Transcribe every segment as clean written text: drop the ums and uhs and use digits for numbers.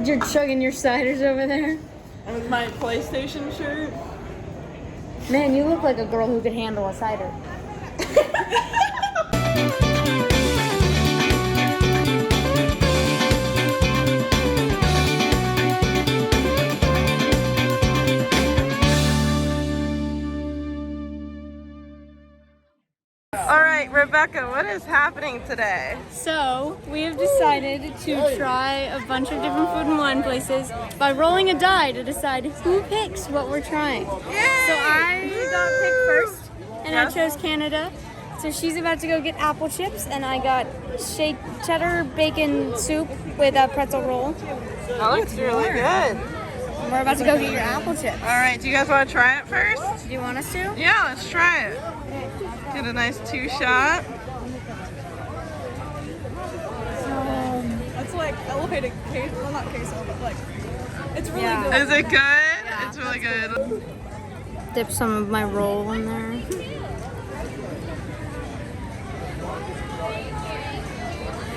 You're chugging your ciders over there. And with my PlayStation shirt. Man, you look like a girl who could handle a cider. Alright, Rebecca, what is happening today? So, we have decided to try a bunch of different Food and Wine places by rolling a die to decide who picks what we're trying. Yay! So I got picked first, and Yes. I chose Canada. So she's about to go get apple chips, and I got cheddar bacon soup with a pretzel roll. That looks really good. And we're about to go get your apple chips. Alright, do you guys want to try it first? Do you want us to? Yeah, let's try it. Get a nice 2-shot. It's like elevated queso, well not queso, but like, it's really good. Is it good? It's really good. Dip some of my roll in there.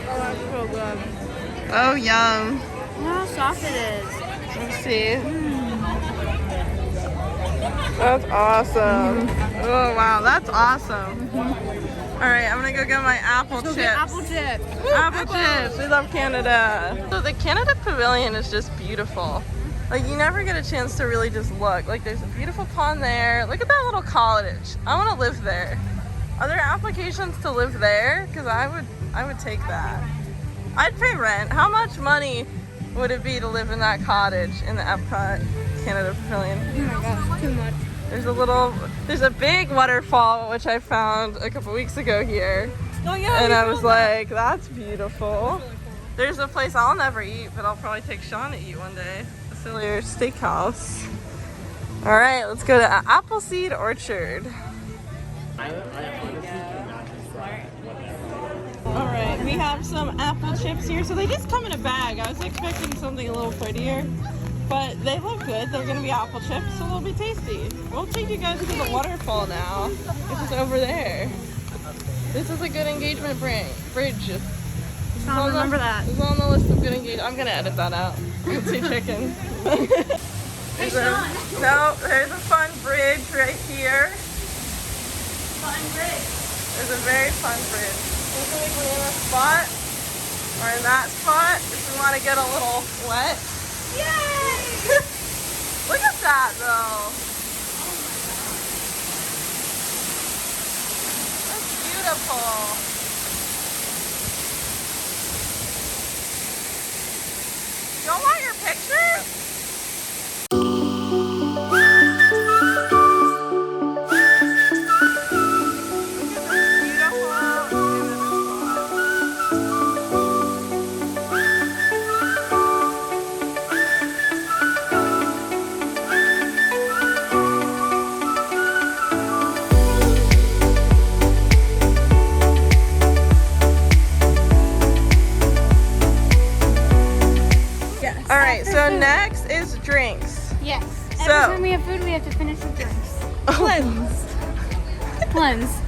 Oh, that's so good. Oh, yum. Look how soft it is. Let's see. That's awesome. Oh, wow, that's awesome. Alright, I'm gonna go get my apple chips. Get apple chips. Apple chips. We love Canada. So the Canada Pavilion is just beautiful. Like, you never get a chance to really just look. Like, there's a beautiful pond there. Look at that little cottage. I want to live there. Are there applications to live there? Because I would take that. I'd pay rent. How much money would it be to live in that cottage in the Epcot Canada Pavilion? Oh my gosh, too much. There's a big waterfall which I found a couple weeks ago here. Oh yeah. And I was like, that's beautiful. There's a place I'll never eat, but I'll probably take Sean to eat one day. Facilier Steakhouse. All right, let's go to Appleseed Orchard. All right, we have some apple chips here. So they just come in a bag. I was expecting something a little prettier, but they look good. They're gonna be apple chips, so they'll be tasty. We'll take you guys to the waterfall now, which is over there. This is a good engagement bridge. I'll remember that. It's on the list of good engagement. I'm gonna edit that out. Let's see chicken. there's a fun bridge right here. Fun bridge. There's a very fun bridge. Think we can be in this spot or in that spot if we want to get a little wet. Yay! Look at that though. That's beautiful. You don't want your picture? Alright, so next is drinks. Yes. So- Every time we have food, we have to finish with drinks. Cleanse. Cleanse.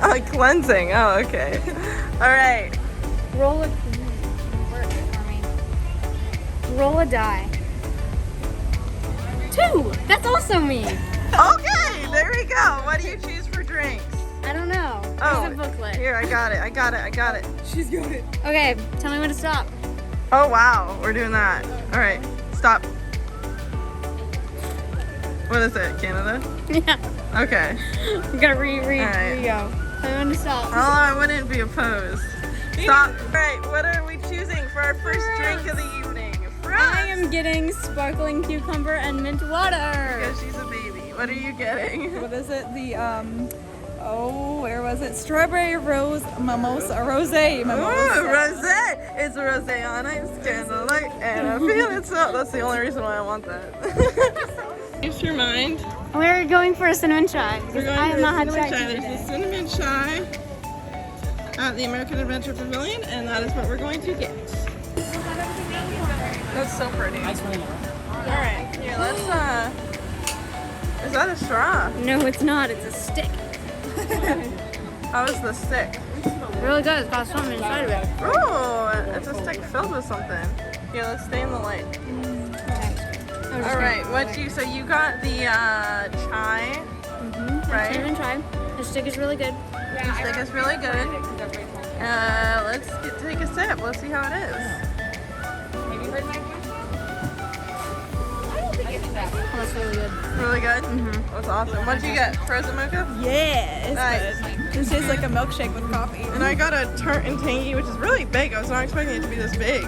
Oh, cleansing. Oh, okay. Alright. Roll a... Work for me. Roll a die. 2! That's also me! Okay, there we go. What do you choose for drinks? I don't know. Oh, There's a booklet. Here, I got it. She's good. Okay, tell me when to stop. Oh, wow. We're doing that. Alright, stop. What is it, Canada? Yeah. Okay. We gotta re-go. Alright. Tell me when to stop. Oh, I wouldn't be opposed. Stop. Alright, what are we choosing for our first drink of the evening? I am getting sparkling cucumber and mint water. Because she's a baby. What are you getting? What is it? The where was it? Strawberry rose mimosa, rosé mimosa. Ooh, rosé. It's a rosé on ice, candlelight, and I feel it so. That's the only reason why I want that. Change your mind. We're going for a cinnamon chai. We're going I for have not had the chai cinnamon chai. today. There's a cinnamon chai at the American Adventure Pavilion, and that is what we're going to get. That's so pretty. Alright, here, let's, is that a straw? No, it's not. It's a stick. How is the stick? Really good. It's got something inside of it. Ooh, it's a stick filled with something. Here, let's stay in the light. Okay. All right, so you got the chai, right? Cinnamon chai. The stick is really good. The stick is really good. Let's take a sip. Let's see how it is. Oh, that's really good. Really good? That's awesome. What'd you get? Frozen mocha? Yeah, it's Nice. good. This tastes like a milkshake with coffee. And I got a tart and tangy, which is really big. I was not expecting it to be this big.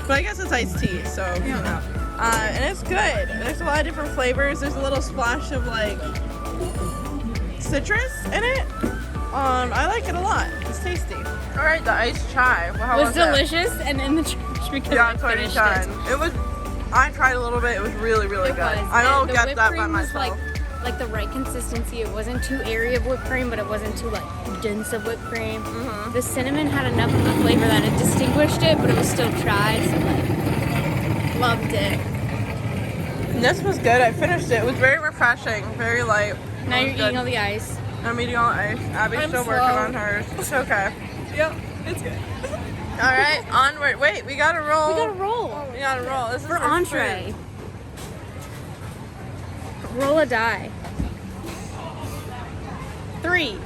But I guess it's iced tea, so, you know. And it's good. There's a lot of different flavors. There's a little splash of, like, citrus in it. I like it a lot. It's tasty. All right, the iced chai. Well, how It was that? delicious and in the trash because Yeah, I that's what finished you it. done. It was. I tried a little bit. It was really, really It good. was. I don't The get whipped that by cream was myself. like the right consistency. It wasn't too airy of whipped cream, but it wasn't too like dense of whipped cream. The cinnamon had enough of the flavor that it distinguished it, but it was still chai. So like, loved it. And this was good. I finished it. It was very refreshing, very light. Now It you're was good. eating all the ice. I'm eating all the ice. Abby's I'm still slow. working on hers. It's okay. Yep, it's good. All right, onward. Wait, we gotta roll. We gotta roll We gotta roll. This is for our entree. Roll a die. 3.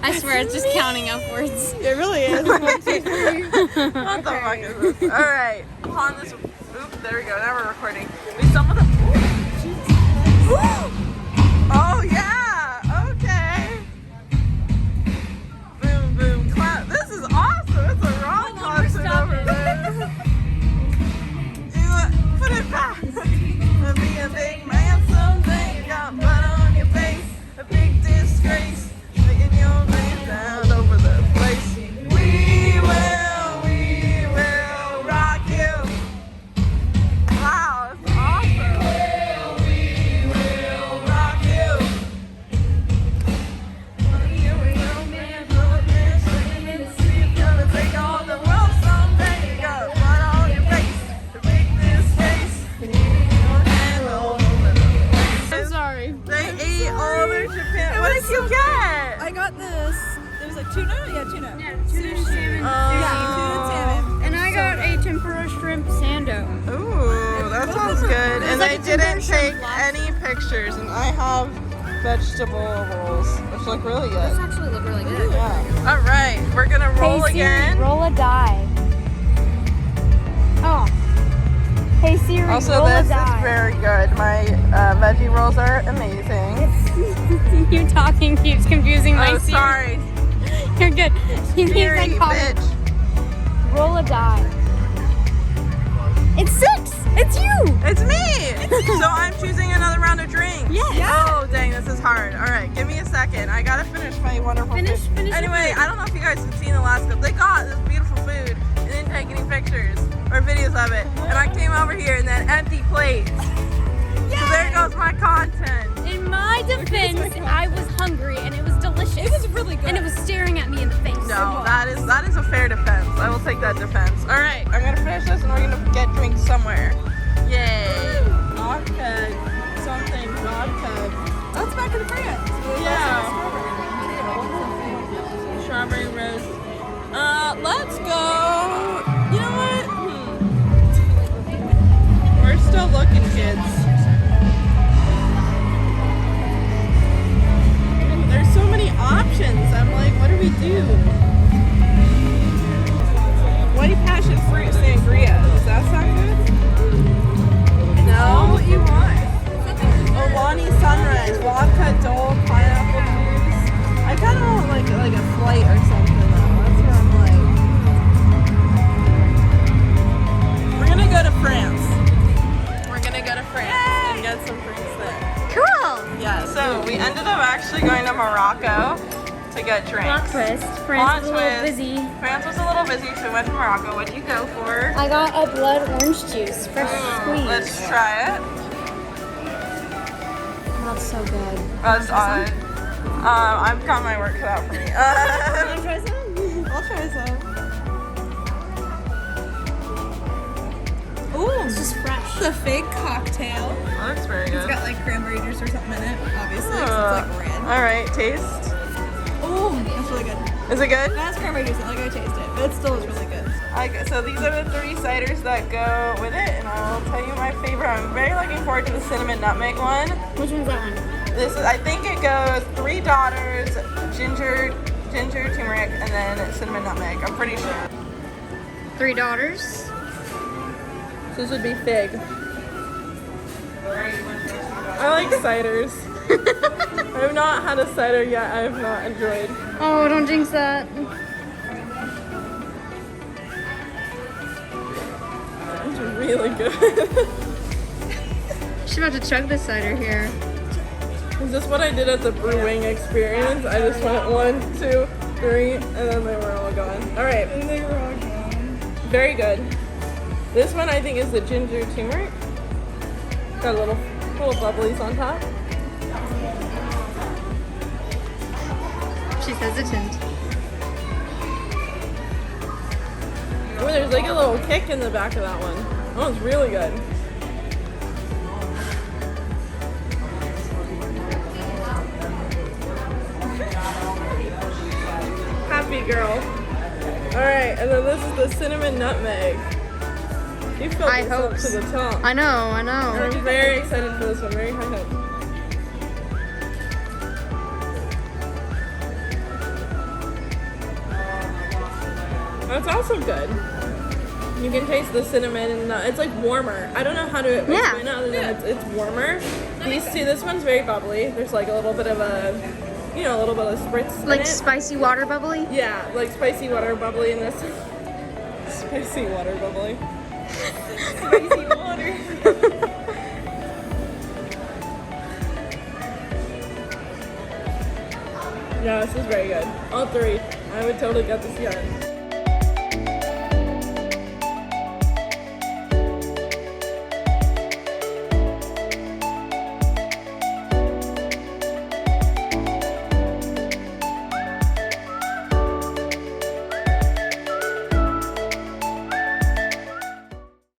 I swear it's just counting upwards. It really is. 1, 2, 3. What the fuck is this? All right. Upon this. Oop, there we go. Now we're recording. We stumbled up. Oh yeah. Okay. Boom, boom, clap. This is awesome. It's a rock concert stop over it. there. Put it back. Be a big man someday. You got blood on your face. A big disgrace. Laying your name down over the place. We will rock you. Wow, it's awesome. We will rock you. Here we go, man. Gonna take on the world someday. You got blood on your face. The big disgrace. Your hand all over the place. I'm sorry. They ate all their Japan. What did you get? I got this. There was like tuna? Yeah, tuna. Tuna salmon. Yeah, tuna and salmon. And I got a tempura shrimp sando. Ooh, that sounds good. And like they a didn't tempura take shrimp block. any pictures, and I have vegetable rolls, which look really Those good. actually look really good. Yeah. All right, we're gonna roll Hey Siri, again. roll a die. Oh. Hey Siri, Also, roll this a die. is very good. My veggie rolls are amazing. You talking keeps confusing my Oh, Siri. sorry, You're good. She needs Siri, that comment. bitch. Roll a die. It's 6. It's you. It's me. So I'm choosing another round of drinks. Yes. Oh, dang, this is hard. All right, give me a second. I gotta finish my wonderful Finish food. your Anyway, food. I don't know if you guys have seen the last clip. They got this beautiful food and didn't take any pictures or videos of it. And I came over here and then empty plates. So there goes my content. In my defense, I was hungry and it was delicious. It was really good. And it was staring at me in the face. No, that is a fair defense. I will take that defense. All right, I'm gonna finish this and we're gonna get drinks somewhere. Yay! Vodka, something vodka. Let's back to the France. Yeah. Strawberry rose. Let's go. You know what? We're still looking, kids. There's so many options. I'm like, what do we do? White passion fruit sangria. Does that sound good? No, what you want? Olani sunrise, vodka, dole, pineapple juice. I kind of want like a flight or something though. That's what I'm like. We're gonna go to France. We're gonna go to France and get some drinks there. Cool. Yeah. So we ended up actually going to Morocco to get drinks. Plot twist. Plot France was a little twist. busy. France was a little busy, so we went to Morocco. What'd you go for? I got a blood orange juice, fresh squeeze. Let's try it. Oh, that's so good. That's odd. I've got my work cut out for me. Wanna try some? I'll try some. Ooh, it's just fresh. The fake cocktail. That looks very good. It's got like cranberry juice or something in it, obviously, 'cause it's like red. All right, taste. Oh, that's really good. Is it good? It has cranberry juice in it, like I tasted it, but it still is really good. I So these are the 3 ciders that go with it, and I'll tell you my favorite. I'm very looking forward to the cinnamon nutmeg one. Which one's that one? This is, I think it goes 3 daughters, ginger, turmeric, and then cinnamon nutmeg. I'm pretty sure. 3 daughters. So this would be fig. I like ciders. I have not had a cider yet. I have not enjoyed. Oh, don't jinx that. It's really good. She's about to chug this cider here. Is this what I did at the brewing experience? I just went 1, 2, 3, and then they were all gone. All right. And they were all gone. Very good. This one I think is the ginger turmeric. Got little bubblies on top. She's hesitant. Oh, there's like a little kick in the back of that one. Oh, it's really good. Happy girl. Alright, and then this is the cinnamon nutmeg. You filled High this up hopes. to the top. I know. I'm very excited for this one. Very high hopes. That's also good. You can taste the cinnamon and it's like warmer. I don't know how to explain it other than it's warmer. These two, this one's very bubbly. There's like a little bit of a, a little bit of spritz in Like it. spicy water bubbly? Yeah, like spicy water bubbly in this. Spicy water bubbly. Spicy water. Yeah, this is very good. All 3. I would totally get this again.